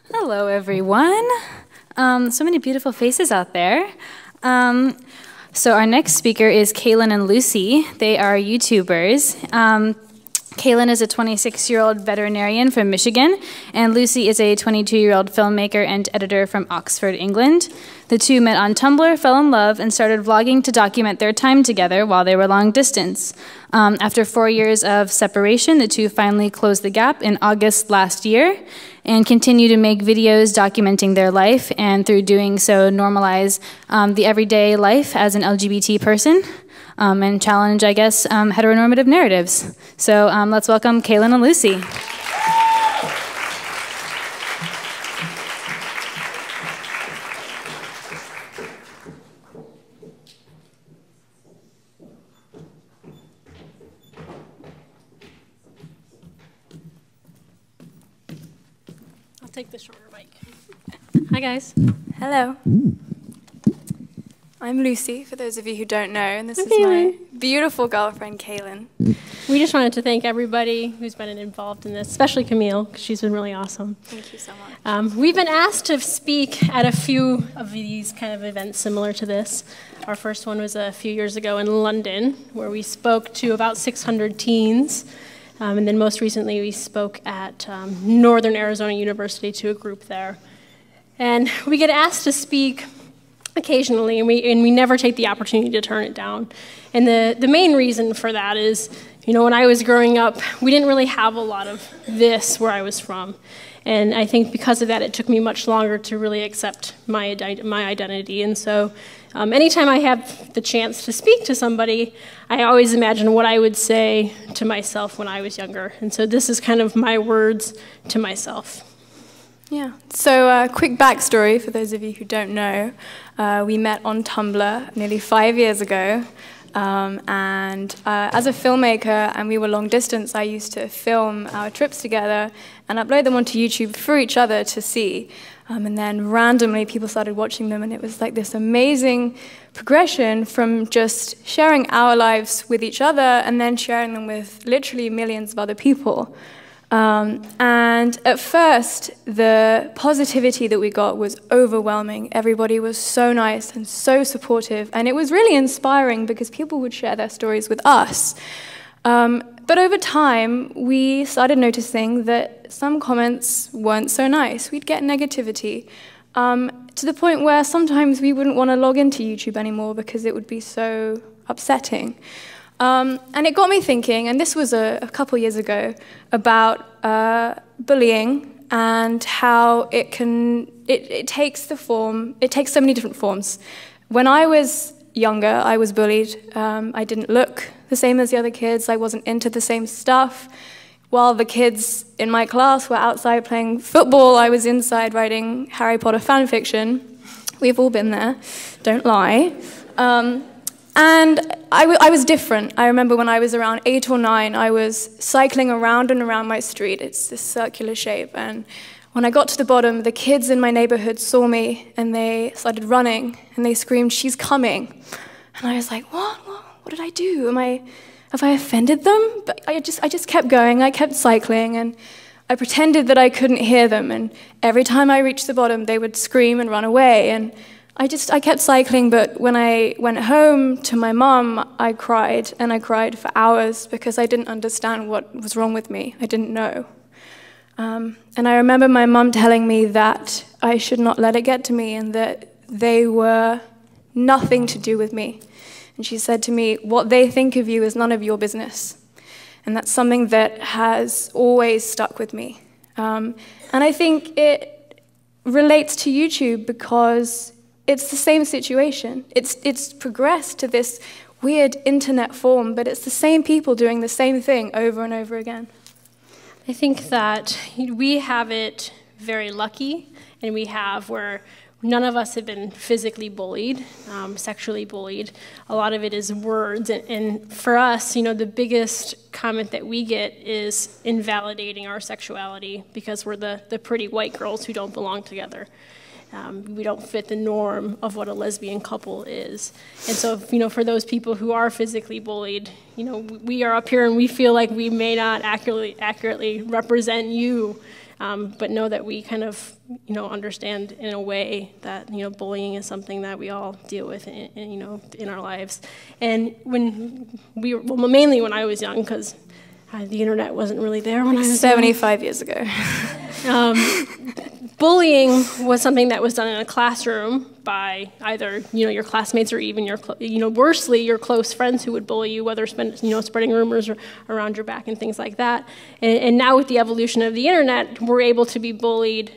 Hello, everyone. So many beautiful faces out there. So our next speaker is Kaelyn and Lucy. They are YouTubers. Kaelyn is a 26-year-old veterinarian from Michigan, and Lucy is a 22-year-old filmmaker and editor from Oxford, England. The two met on Tumblr, fell in love, and started vlogging to document their time together while they were long distance. After 4 years of separation, the two finally closed the gap in August last year and continue to make videos documenting their life, and through doing so normalize the everyday life as an LGBT person. And challenge, I guess, heteronormative narratives. So let's welcome Kaelyn and Lucy. I'll take the shorter mic. Hi, guys. Hello. I'm Lucy, for those of you who don't know, and this is my beautiful girlfriend, Kaelyn. We just wanted to thank everybody who's been involved in this, especially Camille, because she's been really awesome. Thank you so much. We've been asked to speak at a few of these kind of events similar to this. Our first one was a few years ago in London, where we spoke to about 600 teens. And then most recently, we spoke at Northern Arizona University to a group there. And we get asked to speak occasionally, and we never take the opportunity to turn it down. And the main reason for that is, you know, when I was growing up, we didn't really have a lot of this where I was from. And I think because of that, it took me much longer to really accept my identity. And so anytime I have the chance to speak to somebody, I always imagine what I would say to myself when I was younger. And so this is kind of my words to myself. Yeah, so quick backstory for those of you who don't know. We met on Tumblr nearly 5 years ago, and as a filmmaker, and we were long distance, I used to film our trips together and upload them onto YouTube for each other to see. And then randomly people started watching them, and it was like this amazing progression from just sharing our lives with each other and then sharing them with literally millions of other people. And at first, the positivity that we got was overwhelming. Everybody was so nice and so supportive, and it was really inspiring because people would share their stories with us. But over time, we started noticing that some comments weren't so nice. We'd get negativity, to the point where sometimes we wouldn't want to log into YouTube anymore because it would be so upsetting. And it got me thinking, and this was a couple years ago, about bullying and how it takes so many different forms. When I was younger, I was bullied. I didn't look the same as the other kids. I wasn't into the same stuff. While the kids in my class were outside playing football, I was inside writing Harry Potter fan fiction. We've all been there, don't lie. And I was different. I remember when I was around 8 or 9, I was cycling around and around my street. It's this circular shape. And when I got to the bottom, the kids in my neighborhood saw me, and they started running, and they screamed, "She's coming." And I was like, what did I do? Have I offended them? But I just kept going. I kept cycling, and I pretended that I couldn't hear them. And every time I reached the bottom, they would scream and run away. And I kept cycling, but when I went home to my mom, I cried, and I cried for hours because I didn't understand what was wrong with me. I didn't know. And I remember my mom telling me that I should not let it get to me and that they were nothing to do with me. And she said to me, "What they think of you is none of your business." And that's something that has always stuck with me. And I think it relates to YouTube because it's the same situation. It's progressed to this weird internet form, but it's the same people doing the same thing over and over again. I think that we have it very lucky, and we have where none of us have been physically bullied, sexually bullied. A lot of it is words, and for us, you know, the biggest comment that we get is invalidating our sexuality because we're the pretty white girls who don't belong together. We don't fit the norm of what a lesbian couple is. And so, you know, for those people who are physically bullied, you know, we are up here and we feel like we may not accurately represent you but know that we kind of, understand in a way that, bullying is something that we all deal with, in our lives. And when mainly when I was young, because the internet wasn't really there when I was 75 years ago. Bullying was something that was done in a classroom by either, your classmates or even your, worstly, your close friends who would bully you, whether spreading rumors around your back and things like that. And now with the evolution of the internet, we're able to be bullied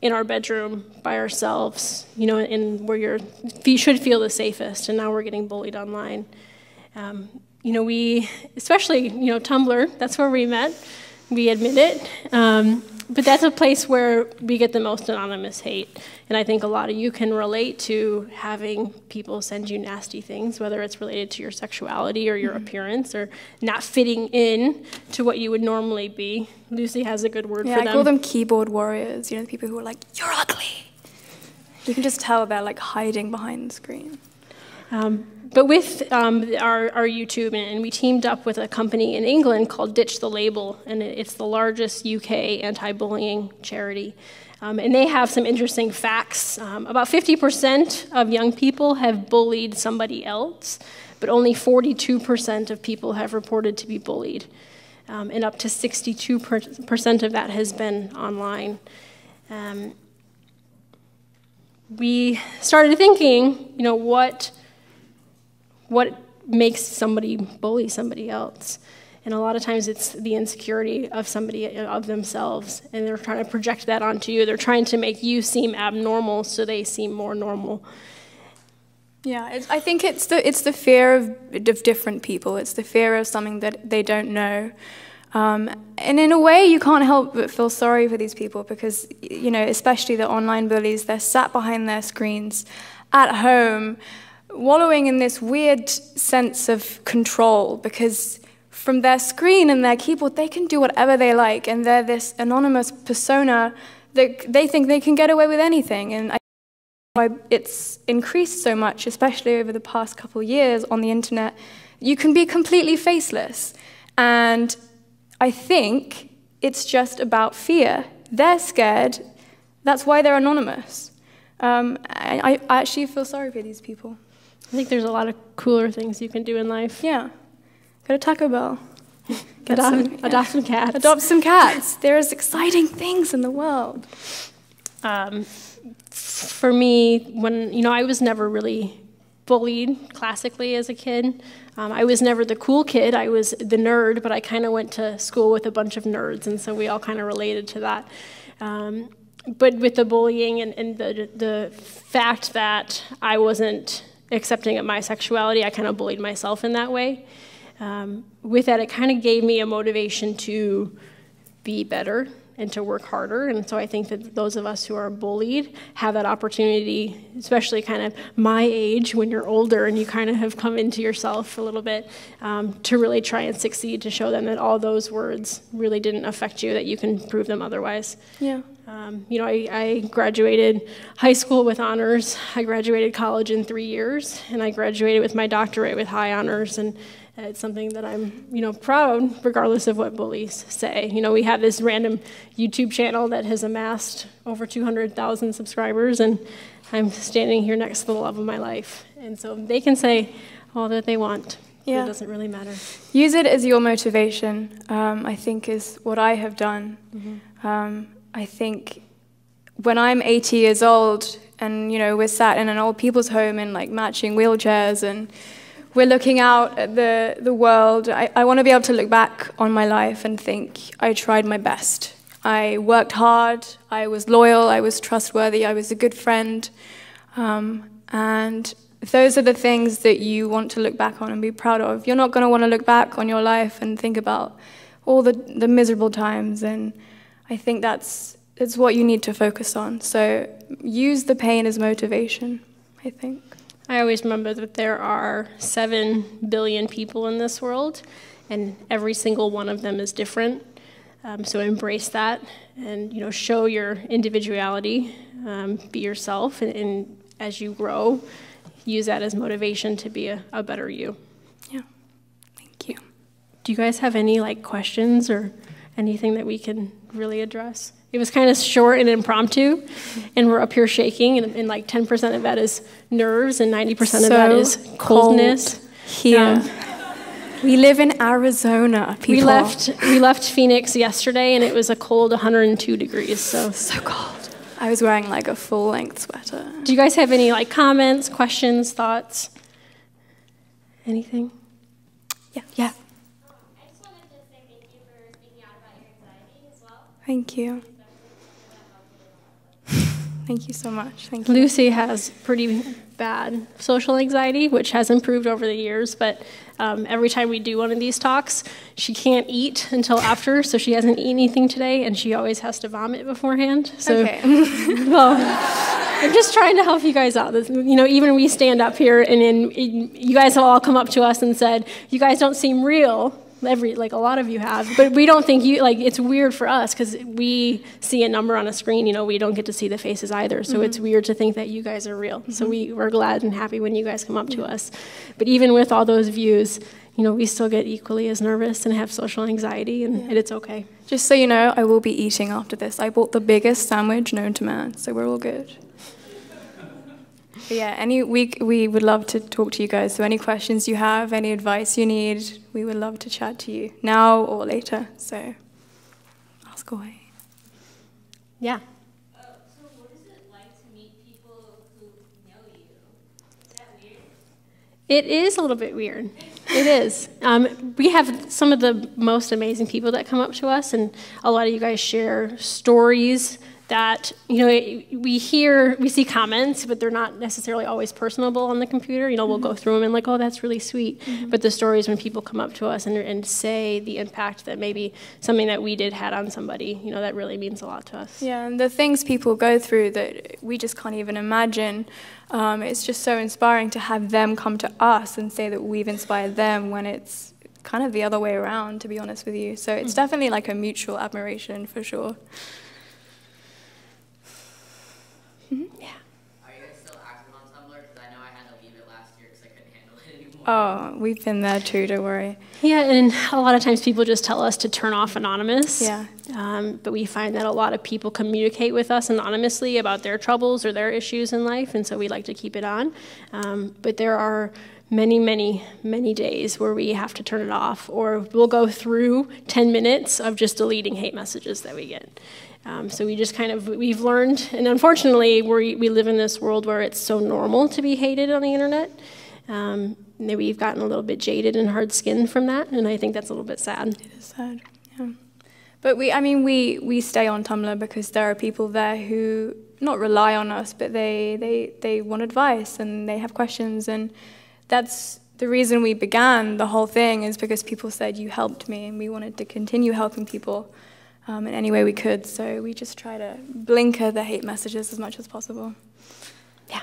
in our bedroom by ourselves, and where you should feel the safest. And now we're getting bullied online. We, especially, Tumblr, that's where we met. We admit it. But that's a place where we get the most anonymous hate. And I think a lot of you can relate to having people send you nasty things, whether it's related to your sexuality or your appearance or not fitting in to what you would normally be. Lucy has a good word for them. I call them keyboard warriors, the people who are like, you're ugly. You can just tell they're like hiding behind the screen. But with our YouTube, and we teamed up with a company in England called Ditch the Label, and it's the largest UK anti-bullying charity. And they have some interesting facts. About 50% of young people have bullied somebody else, but only 42% of people have reported to be bullied. And up to 62% of that has been online. We started thinking, what makes somebody bully somebody else? And a lot of times it's the insecurity of somebody, of themselves, and they're trying to project that onto you. They're trying to make you seem abnormal so they seem more normal. Yeah, I think it's the fear of different people. It's the fear of something that they don't know. And in a way, you can't help but feel sorry for these people because, especially the online bullies, they're sat behind their screens at home, wallowing in this weird sense of control because from their screen and their keyboard, they can do whatever they like, and they're this anonymous persona that they think they can get away with anything. And I think why it's increased so much, especially over the past couple of years on the internet. You can be completely faceless. And I think it's just about fear. They're scared. That's why they're anonymous. I actually feel sorry for these people. I think there's a lot of cooler things you can do in life. Yeah. Go to Taco Bell. Adopt some cats. Adopt some cats. There's exciting things in the world. For me, when, I was never really bullied classically as a kid. I was never the cool kid. I was the nerd, but I kind of went to school with a bunch of nerds, and so we all kind of related to that. But with the bullying and the fact that I wasn't accepting of my sexuality, I kind of bullied myself in that way. With that, it kind of gave me a motivation to be better and to work harder. And so I think that those of us who are bullied have that opportunity, especially kind of my age, when you're older and you kind of have come into yourself a little bit, to really try and succeed, to show them that all those words really didn't affect you, that you can prove them otherwise. Yeah. I graduated high school with honors. I graduated college in 3 years, and I graduated with my doctorate with high honors. And it's something that I'm, proud, regardless of what bullies say. We have this random YouTube channel that has amassed over 200,000 subscribers, and I'm standing here next to the love of my life. And so they can say all that they want. Yeah. It doesn't really matter. Use it as your motivation, I think, is what I have done. Mm-hmm. I think when I'm 80 years old and, we're sat in an old people's home in like matching wheelchairs and we're looking out at the world, I want to be able to look back on my life and think I tried my best. I worked hard, I was loyal, I was trustworthy, I was a good friend. And those are the things that you want to look back on and be proud of. You're not going to want to look back on your life and think about all the miserable times, and I think it's what you need to focus on. So use the pain as motivation, I think. I always remember that there are 7 billion people in this world, and every single one of them is different. So embrace that and, show your individuality, be yourself, and as you grow, use that as motivation to be a better you. Yeah, thank you. Do you guys have any questions or anything that we can really address? It was kind of short and impromptu, and we're up here shaking, and like 10% of that is nerves, and 90% of that is coldness. Here. We live in Arizona, people. We left Phoenix yesterday, and it was a cold 102 degrees. So cold. I was wearing like a full-length sweater. Do you guys have any like comments, questions, thoughts? Anything? Yeah. I just wanted to say thank you for speaking out about your anxiety as well. Thank you. Thank you so much. Thank you. Lucy has pretty bad social anxiety, which has improved over the years, but every time we do one of these talks, she can't eat until after, so she hasn't eaten anything today, and she always has to vomit beforehand. So, okay. Well, I'm just trying to help you guys out. You know, even we stand up here, and then you guys have all come up to us and said, "You guys don't seem real." Like a lot of you have, but we don't think you, like, it's weird for us because we see a number on a screen, you know, we don't get to see the faces either, so it's weird to think that you guys are real. So we're glad and happy when you guys come up to us. But even with all those views, you know, we still get equally as nervous and have social anxiety, and it's okay. Just so you know, I will be eating after this. I bought the biggest sandwich known to man, so we're all good. But yeah, we would love to talk to you guys. So any questions you have, any advice you need, we would love to chat to you now or later. So ask away. Yeah. So what is it like to meet people who know you? Is that weird? It is a little bit weird. It is. We have some of the most amazing people that come up to us, and a lot of you guys share stories that, you know, we see comments, but they're not necessarily always personable on the computer. You know, we'll go through them and like, oh, that's really sweet. But the stories when people come up to us and say the impact that maybe something that we did had on somebody, you know, that really means a lot to us. Yeah, and the things people go through that we just can't even imagine, it's just so inspiring to have them come to us and say that we've inspired them when it's kind of the other way around, to be honest with you. So it's definitely like a mutual admiration for sure. Yeah. Are you guys still active on Tumblr? Because I know I had to leave it last year because I couldn't handle it anymore. Oh, we've been there too, don't worry. Yeah, and a lot of times people just tell us to turn off anonymous. Yeah. But we find that a lot of people communicate with us anonymously about their troubles or their issues in life, and so we like to keep it on. But there are many, many, many days where we have to turn it off, or we'll go through 10 minutes of just deleting hate messages that we get. So we just we've learned, and unfortunately we live in this world where it's so normal to be hated on the internet. Maybe we've gotten a little bit jaded and hard-skinned from that, and I think that's a little bit sad. It is sad, yeah. But we stay on Tumblr because there are people there who not rely on us, but they want advice and they have questions, and that's the reason we began the whole thing, is because people said, you helped me, and we wanted to continue helping people in any way we could. So we just try to blinker the hate messages as much as possible. Yeah.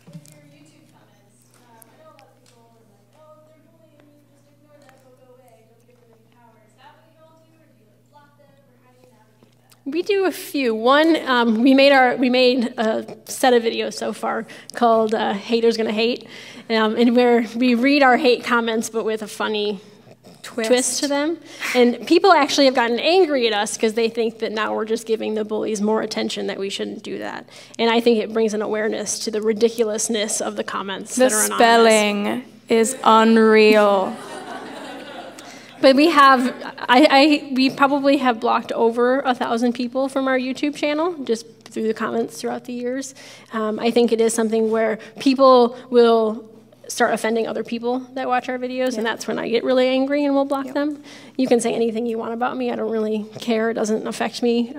Your YouTube comments, I know a lot of people are like, oh, if they're bullying you, just ignore them, they'll go away, don't give them any power. Is that what you all do, or do you like block them, or how do you navigate that? We do a few. One, we made a set of videos so far called "Haters Gonna Hate," and where we read our hate comments, but with a funny twist to them. And people actually have gotten angry at us because they think that now we're just giving the bullies more attention, that we shouldn't do that. And I think it brings an awareness to the ridiculousness of the comments that are anonymous. The spelling is unreal. But we probably have blocked over 1,000 people from our YouTube channel just through the comments throughout the years. I think it is something where people will start offending other people that watch our videos, and that's when I get really angry and will block them. You can say anything you want about me. I don't really care. It doesn't affect me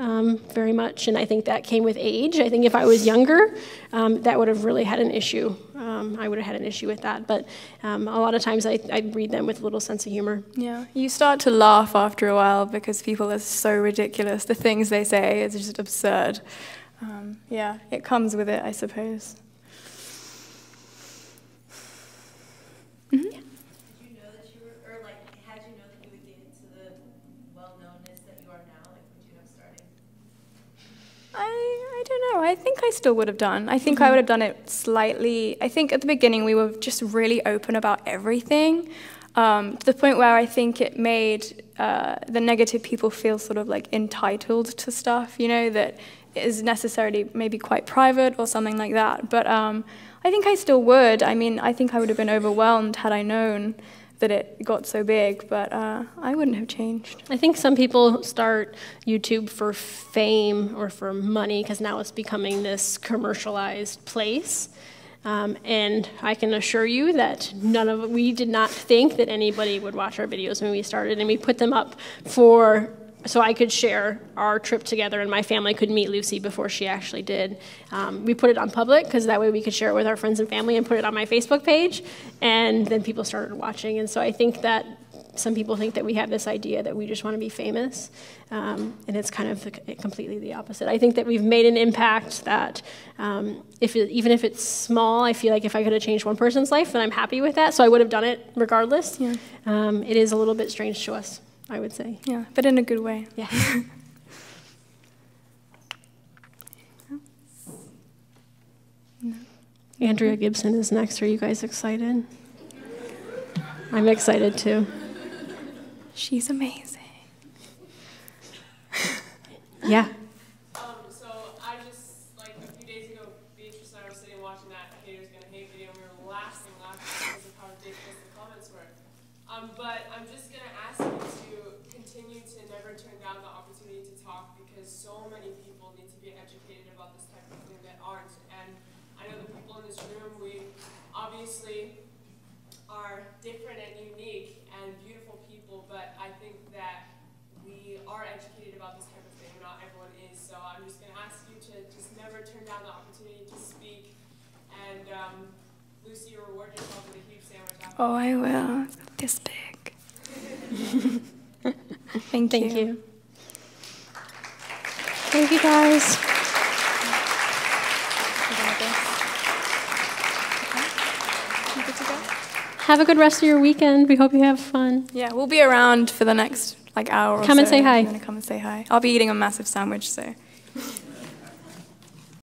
very much, and I think that came with age. I think if I was younger, that would have really had an issue. I would have had an issue with that, but a lot of times I read them with a little sense of humor. Yeah, you start to laugh after a while because people are so ridiculous. The things they say is just absurd. Yeah, it comes with it, I suppose. Did you know that you were, or like, had you known that you would get into the well-knownness that you are now? Like, would you have started? I don't know. I think I still would have done. I think I would have done it slightly. I think at the beginning we were just really open about everything, to the point where I think it made the negative people feel sort of like entitled to stuff, you know, that is necessarily maybe quite private or something like that. But I think I still would. I mean, I think I would have been overwhelmed had I known that it got so big, but I wouldn't have changed. I think some people start YouTube for fame or for money because now it's becoming this commercialized place. And I can assure you that we did not think that anybody would watch our videos when we started, and we put them up so I could share our trip together and my family could meet Lucy before she actually did. We put it on public because that way we could share it with our friends and family and put it on my Facebook page, and then people started watching. And so I think that some people think that we have this idea that we just want to be famous, and it's kind of completely the opposite. I think that we've made an impact that even if it's small, I feel like if I could have changed one person's life, then I'm happy with that, so I would have done it regardless. Yeah. It is a little bit strange to us, I would say. Yeah, but in a good way. Yeah. No. Andrea Gibson is next. Are you guys excited? I'm excited too. She's amazing. Yeah. So I just, like a few days ago, Beatrice and I were sitting watching that Haters Gonna Hate video, and we were laughing because of how ridiculous the comments were. But I'm just gonna ask you to continue to never turn down the opportunity to talk, because so many people need to be educated about this type of thing that aren't. And I know the people in this room, we obviously are different and unique and beautiful people, but I think that we are educated about this type of thing. Not everyone is, so I'm just going to ask you to just never turn down the opportunity to speak. And Lucy, you reward yourself with a huge sandwich after. Oh, I will. It's this big. Thank you. Thank you, guys. Have a good rest of your weekend. We hope you have fun. Yeah, we'll be around for the next hour or so. Come and say hi. I'm gonna come and say hi. I'll be eating a massive sandwich, so.